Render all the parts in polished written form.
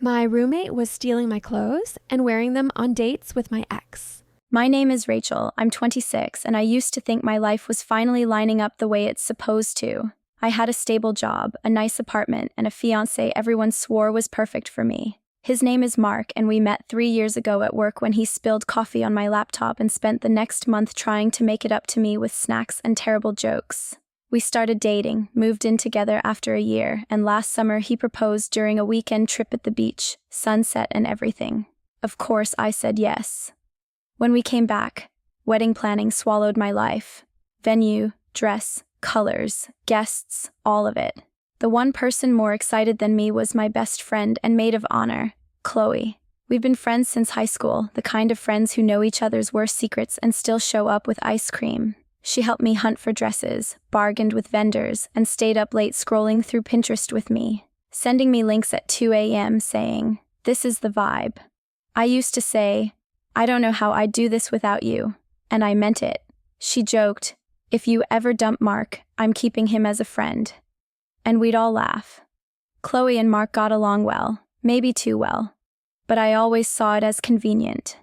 My roommate was stealing my clothes and wearing them on dates with my ex. My name is Rachel. I'm 26, and I used to think my life was finally lining up the way it's supposed to. I had a stable job, a nice apartment, and a fiancé everyone swore was perfect for me. His name is Mark, and we met 3 years ago at work when he spilled coffee on my laptop and spent the next month trying to make it up to me with snacks and terrible jokes. We started dating, moved in together after a year, and last summer he proposed during a weekend trip at the beach, sunset and everything. Of course, I said yes. When we came back, wedding planning swallowed my life. Venue, dress, colors, guests, all of it. The one person more excited than me was my best friend and maid of honor, Chloe. We've been friends since high school, the kind of friends who know each other's worst secrets and still show up with ice cream. She helped me hunt for dresses, bargained with vendors, and stayed up late scrolling through Pinterest with me, sending me links at 2 a.m. saying, "This is the vibe." I used to say, "I don't know how I'd do this without you," and I meant it. She joked, "If you ever dump Mark, I'm keeping him as a friend." And we'd all laugh. Chloe and Mark got along well, maybe too well, but I always saw it as convenient.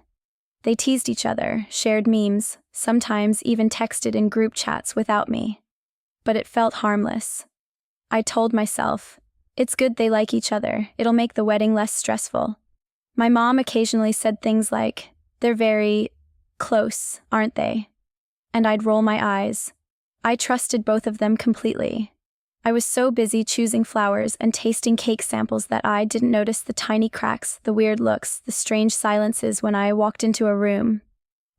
They teased each other, shared memes, sometimes even texted in group chats without me. But it felt harmless. I told myself, it's good they like each other, it'll make the wedding less stressful. My mom occasionally said things like, "They're very close, aren't they?" And I'd roll my eyes. I trusted both of them completely. I was so busy choosing flowers and tasting cake samples that I didn't notice the tiny cracks, the weird looks, the strange silences when I walked into a room.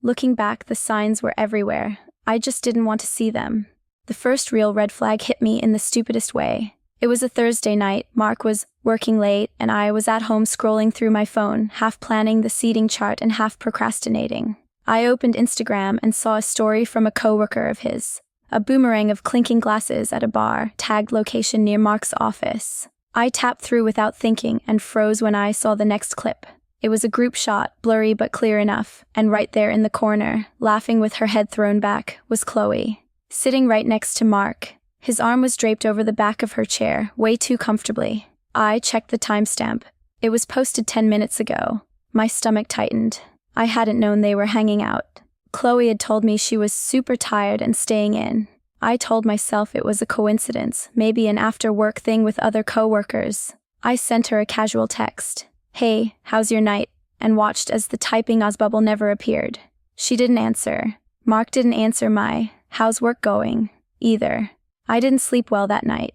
Looking back, the signs were everywhere. I just didn't want to see them. The first real red flag hit me in the stupidest way. It was a Thursday night, Mark was working late, and I was at home scrolling through my phone, half planning the seating chart and half procrastinating. I opened Instagram and saw a story from a coworker of his. A boomerang of clinking glasses at a bar, tagged location near Mark's office. I tapped through without thinking and froze when I saw the next clip. It was a group shot, blurry but clear enough, and right there in the corner, laughing with her head thrown back, was Chloe. Sitting right next to Mark. His arm was draped over the back of her chair, way too comfortably. I checked the timestamp. It was posted 10 minutes ago. My stomach tightened. I hadn't known they were hanging out. Chloe had told me she was super tired and staying in. I told myself it was a coincidence, maybe an after-work thing with other coworkers. I sent her a casual text, "Hey, how's your night?" and watched as the typing Oz bubble never appeared. She didn't answer. Mark didn't answer my, "How's work going?" either. I didn't sleep well that night.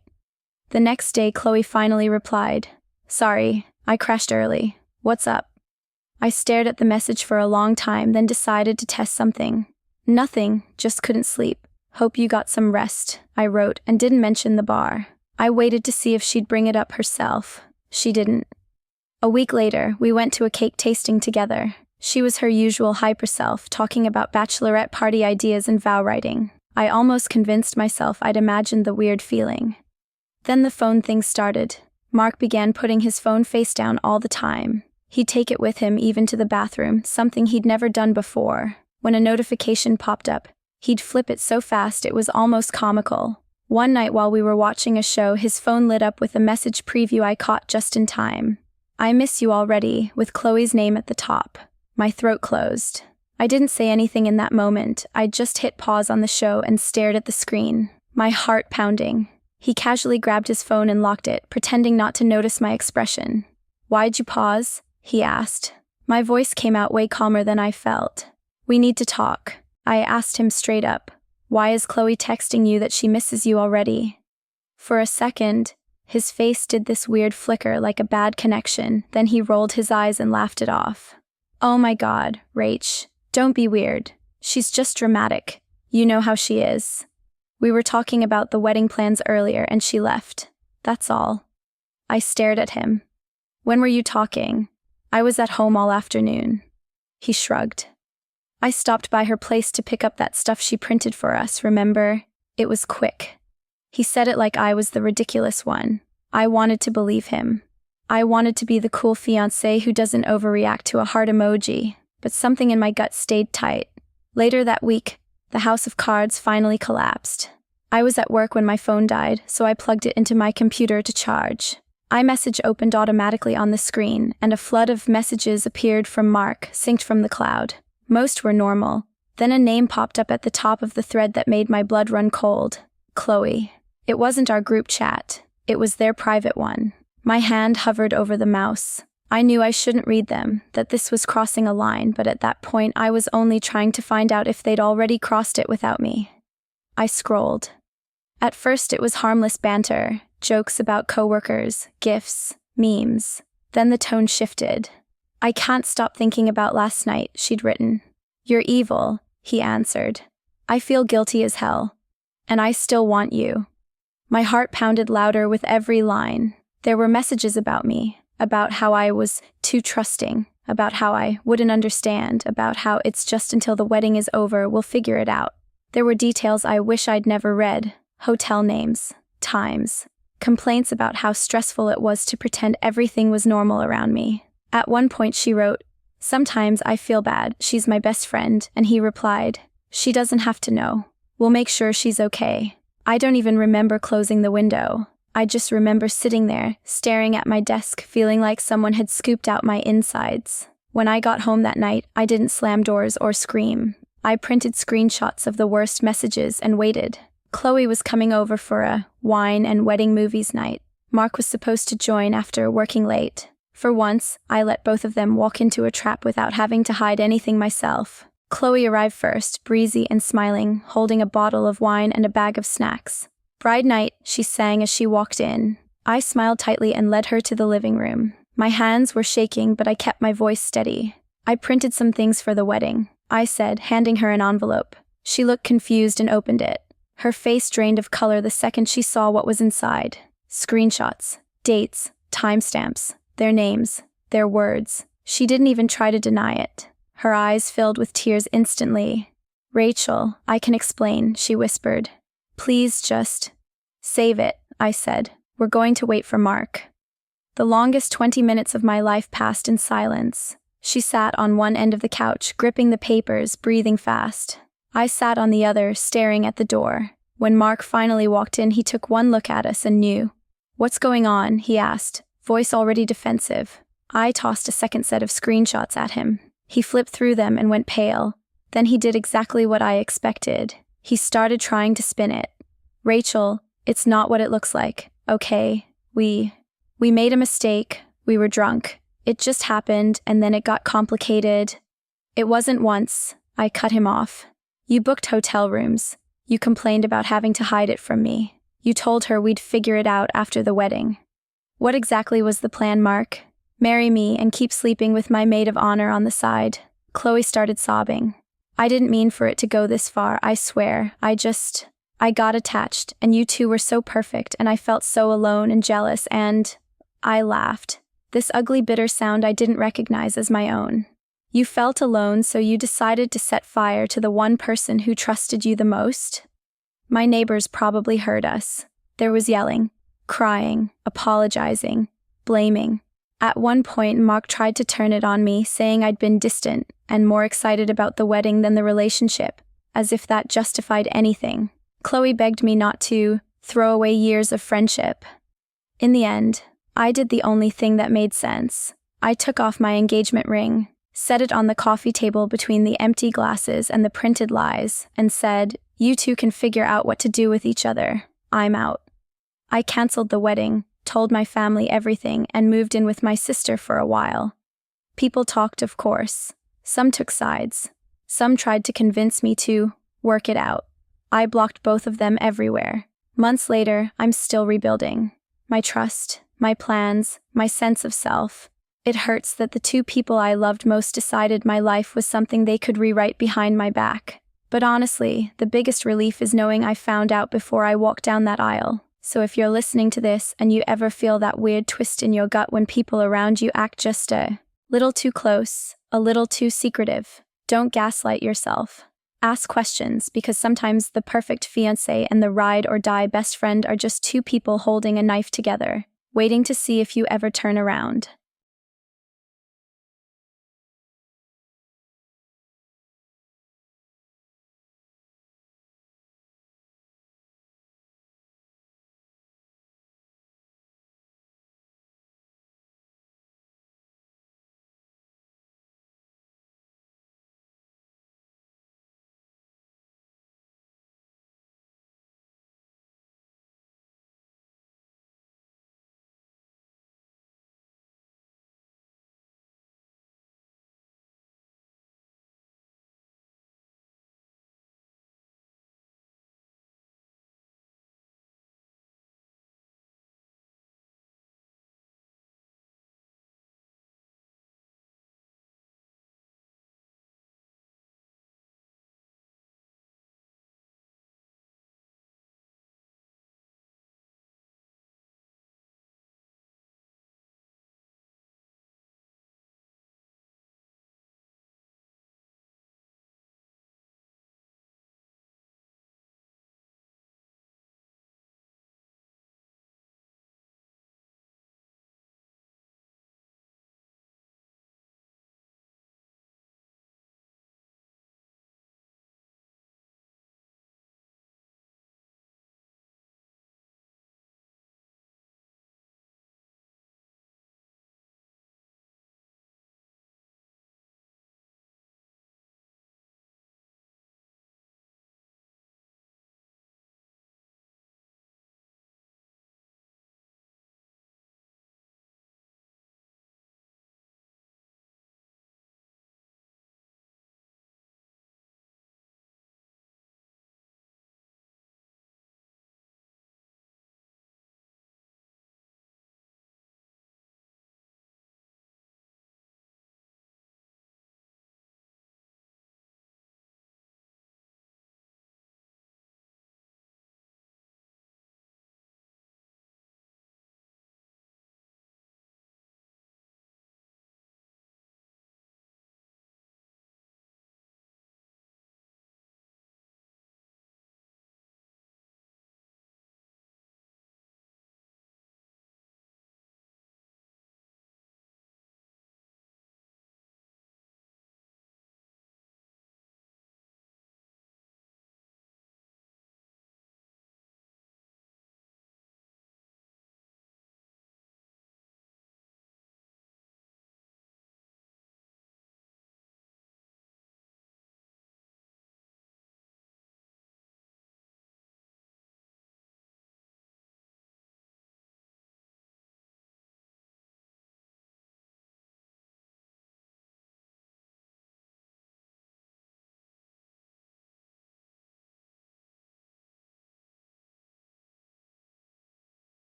The next day, Chloe finally replied, "Sorry, I crashed early. What's up?" I stared at the message for a long time, then decided to test something. "Nothing, just couldn't sleep. Hope you got some rest," I wrote, and didn't mention the bar. I waited to see if she'd bring it up herself. She didn't. A week later, we went to a cake tasting together. She was her usual hyper self, talking about bachelorette party ideas and vow writing. I almost convinced myself I'd imagined the weird feeling. Then the phone thing started. Mark began putting his phone face down all the time. He'd take it with him even to the bathroom, something he'd never done before. When a notification popped up, he'd flip it so fast it was almost comical. One night while we were watching a show, his phone lit up with a message preview I caught just in time. "I miss you already," with Chloe's name at the top. My throat closed. I didn't say anything in that moment. I just hit pause on the show and stared at the screen, my heart pounding. He casually grabbed his phone and locked it, pretending not to notice my expression. "Why'd you pause?" he asked. My voice came out way calmer than I felt. "We need to talk." I asked him straight up. "Why is Chloe texting you that she misses you already?" For a second, his face did this weird flicker like a bad connection, then he rolled his eyes and laughed it off. "Oh my God, Rach, don't be weird. She's just dramatic. You know how she is. We were talking about the wedding plans earlier and she left. That's all." I stared at him. "When were you talking?" "I was at home all afternoon." He shrugged. "I stopped by her place to pick up that stuff she printed for us, remember? It was quick." He said it like I was the ridiculous one. I wanted to believe him. I wanted to be the cool fiancé who doesn't overreact to a heart emoji, but something in my gut stayed tight. Later that week, the house of cards finally collapsed. I was at work when my phone died, so I plugged it into my computer to charge. iMessage opened automatically on the screen, and a flood of messages appeared from Mark, synced from the cloud. Most were normal. Then a name popped up at the top of the thread that made my blood run cold. Chloe. It wasn't our group chat. It was their private one. My hand hovered over the mouse. I knew I shouldn't read them, that this was crossing a line, but at that point I was only trying to find out if they'd already crossed it without me. I scrolled. At first it was harmless banter, jokes about coworkers, gifs, memes. Then the tone shifted. "I can't stop thinking about last night," she'd written. "You're evil," he answered. "I feel guilty as hell. And I still want you." My heart pounded louder with every line. There were messages about me, about how I was too trusting, about how I wouldn't understand, about how it's just until the wedding is over, we'll figure it out. There were details I wish I'd never read, hotel names, times, complaints about how stressful it was to pretend everything was normal around me. At one point she wrote, "Sometimes I feel bad, she's my best friend," and he replied, "She doesn't have to know. We'll make sure she's okay." I don't even remember closing the window. I just remember sitting there, staring at my desk, feeling like someone had scooped out my insides. When I got home that night, I didn't slam doors or scream. I printed screenshots of the worst messages and waited. Chloe was coming over for a wine and wedding movies night. Mark was supposed to join after working late. For once, I let both of them walk into a trap without having to hide anything myself. Chloe arrived first, breezy and smiling, holding a bottle of wine and a bag of snacks. "Bride night," she sang as she walked in. I smiled tightly and led her to the living room. My hands were shaking, but I kept my voice steady. "I printed some things for the wedding," I said, handing her an envelope. She looked confused and opened it. Her face drained of color the second she saw what was inside. Screenshots, dates, timestamps, their names, their words. She didn't even try to deny it. Her eyes filled with tears instantly. "Rachel, I can explain," she whispered. "Please just save it," I said. "We're going to wait for Mark." The longest 20 minutes of my life passed in silence. She sat on one end of the couch, gripping the papers, breathing fast. I sat on the other, staring at the door. When Mark finally walked in, he took one look at us and knew. "What's going on?" he asked, voice already defensive. I tossed a second set of screenshots at him. He flipped through them and went pale. Then he did exactly what I expected. He started trying to spin it. "Rachel, it's not what it looks like, okay? We made a mistake. We were drunk. It just happened, and then it got complicated." "It wasn't once," I cut him off. "You booked hotel rooms. You complained about having to hide it from me. You told her we'd figure it out after the wedding. What exactly was the plan, Mark? Marry me and keep sleeping with my maid of honor on the side." Chloe started sobbing. "I didn't mean for it to go this far, I swear. I got attached, and you two were so perfect, and I felt so alone and jealous, and..." I laughed. This ugly, bitter sound I didn't recognize as my own. "You felt alone, so you decided to set fire to the one person who trusted you the most?" My neighbors probably heard us. There was yelling, crying, apologizing, blaming. At one point, Mark tried to turn it on me, saying I'd been distant and more excited about the wedding than the relationship, as if that justified anything. Chloe begged me not to throw away years of friendship. In the end, I did the only thing that made sense. I took off my engagement ring, set it on the coffee table between the empty glasses and the printed lies, and said, "You two can figure out what to do with each other. I'm out." I canceled the wedding, told my family everything, and moved in with my sister for a while. People talked, of course. Some took sides. Some tried to convince me to work it out. I blocked both of them everywhere. Months later, I'm still rebuilding. My trust, my plans, my sense of self. It hurts that the two people I loved most decided my life was something they could rewrite behind my back. But honestly, the biggest relief is knowing I found out before I walked down that aisle. So if you're listening to this and you ever feel that weird twist in your gut when people around you act just a little too close, a little too secretive, don't gaslight yourself. Ask questions, because sometimes the perfect fiancé and the ride or die best friend are just two people holding a knife together, waiting to see if you ever turn around.